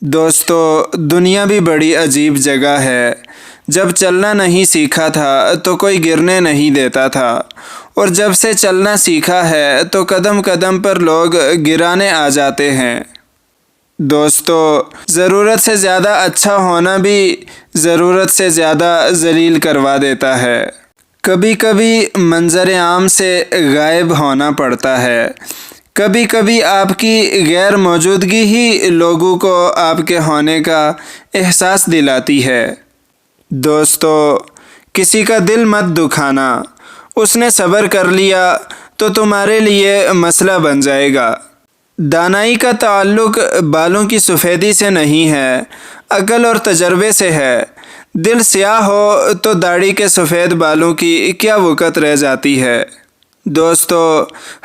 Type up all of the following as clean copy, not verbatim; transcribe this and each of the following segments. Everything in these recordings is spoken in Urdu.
دوستو، دنیا بھی بڑی عجیب جگہ ہے۔ جب چلنا نہیں سیکھا تھا تو کوئی گرنے نہیں دیتا تھا، اور جب سے چلنا سیکھا ہے تو قدم قدم پر لوگ گرانے آ جاتے ہیں۔ دوستو، ضرورت سے زیادہ اچھا ہونا بھی ضرورت سے زیادہ ذلیل کروا دیتا ہے۔ کبھی کبھی منظر عام سے غائب ہونا پڑتا ہے، کبھی کبھی آپ کی غیر موجودگی ہی لوگوں کو آپ کے ہونے کا احساس دلاتی ہے۔ دوستو، کسی کا دل مت دکھانا، اس نے صبر کر لیا تو تمہارے لیے مسئلہ بن جائے گا۔ دانائی کا تعلق بالوں کی سفیدی سے نہیں ہے، عقل اور تجربے سے ہے۔ دل سیاہ ہو تو داڑھی کے سفید بالوں کی کیا وقت رہ جاتی ہے۔ دوستو،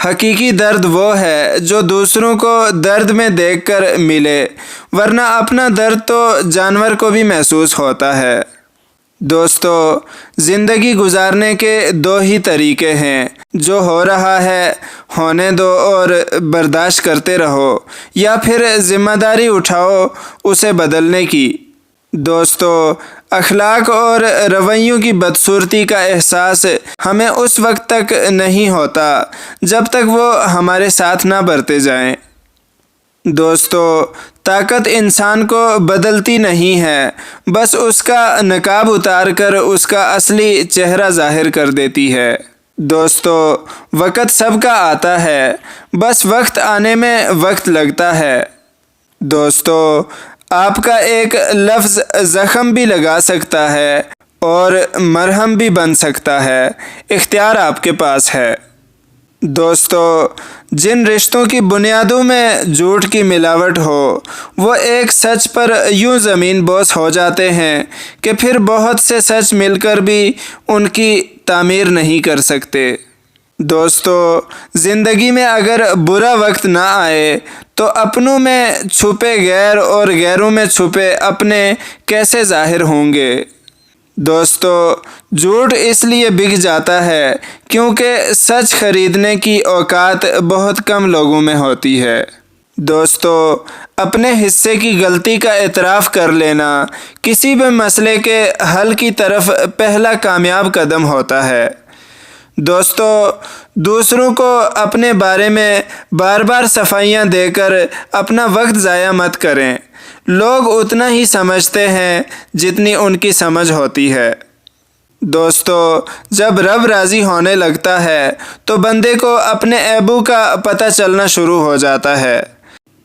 حقیقی درد وہ ہے جو دوسروں کو درد میں دیکھ کر ملے، ورنہ اپنا درد تو جانور کو بھی محسوس ہوتا ہے۔ دوستو، زندگی گزارنے کے دو ہی طریقے ہیں، جو ہو رہا ہے ہونے دو اور برداشت کرتے رہو، یا پھر ذمہ داری اٹھاؤ اسے بدلنے کی۔ دوستو، اخلاق اور رویوں کی بدصورتی کا احساس ہمیں اس وقت تک نہیں ہوتا جب تک وہ ہمارے ساتھ نہ برتے جائیں۔ دوستو، طاقت انسان کو بدلتی نہیں ہے، بس اس کا نقاب اتار کر اس کا اصلی چہرہ ظاہر کر دیتی ہے۔ دوستو، وقت سب کا آتا ہے، بس وقت آنے میں وقت لگتا ہے۔ دوستو، آپ کا ایک لفظ زخم بھی لگا سکتا ہے اور مرہم بھی بن سکتا ہے، اختیار آپ کے پاس ہے۔ دوستو، جن رشتوں کی بنیادوں میں جھوٹ کی ملاوٹ ہو، وہ ایک سچ پر یوں زمین بوس ہو جاتے ہیں کہ پھر بہت سے سچ مل کر بھی ان کی تعمیر نہیں کر سکتے۔ دوستو، زندگی میں اگر برا وقت نہ آئے تو اپنوں میں چھپے غیر اور غیروں میں چھپے اپنے کیسے ظاہر ہوں گے۔ دوستو، جھوٹ اس لیے بک جاتا ہے کیونکہ سچ خریدنے کی اوقات بہت کم لوگوں میں ہوتی ہے۔ دوستو، اپنے حصے کی غلطی کا اعتراف کر لینا کسی بھی مسئلے کے حل کی طرف پہلا کامیاب قدم ہوتا ہے۔ دوستو، دوسروں کو اپنے بارے میں بار بار صفائیاں دے کر اپنا وقت ضائع مت کریں۔ لوگ اتنا ہی سمجھتے ہیں جتنی ان کی سمجھ ہوتی ہے۔ دوستو، جب رب راضی ہونے لگتا ہے تو بندے کو اپنے عیبوں کا پتہ چلنا شروع ہو جاتا ہے۔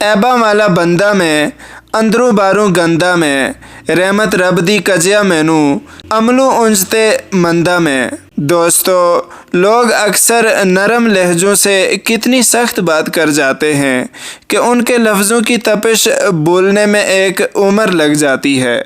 عیباں والا بندہ میں اندروں باروں گندا میں، رحمت رب دی کجیا مینوں، عملوں انجتے مندہ میں۔ دوستو، لوگ اکثر نرم لہجوں سے کتنی سخت بات کر جاتے ہیں کہ ان کے لفظوں کی تپش بولنے میں ایک عمر لگ جاتی ہے۔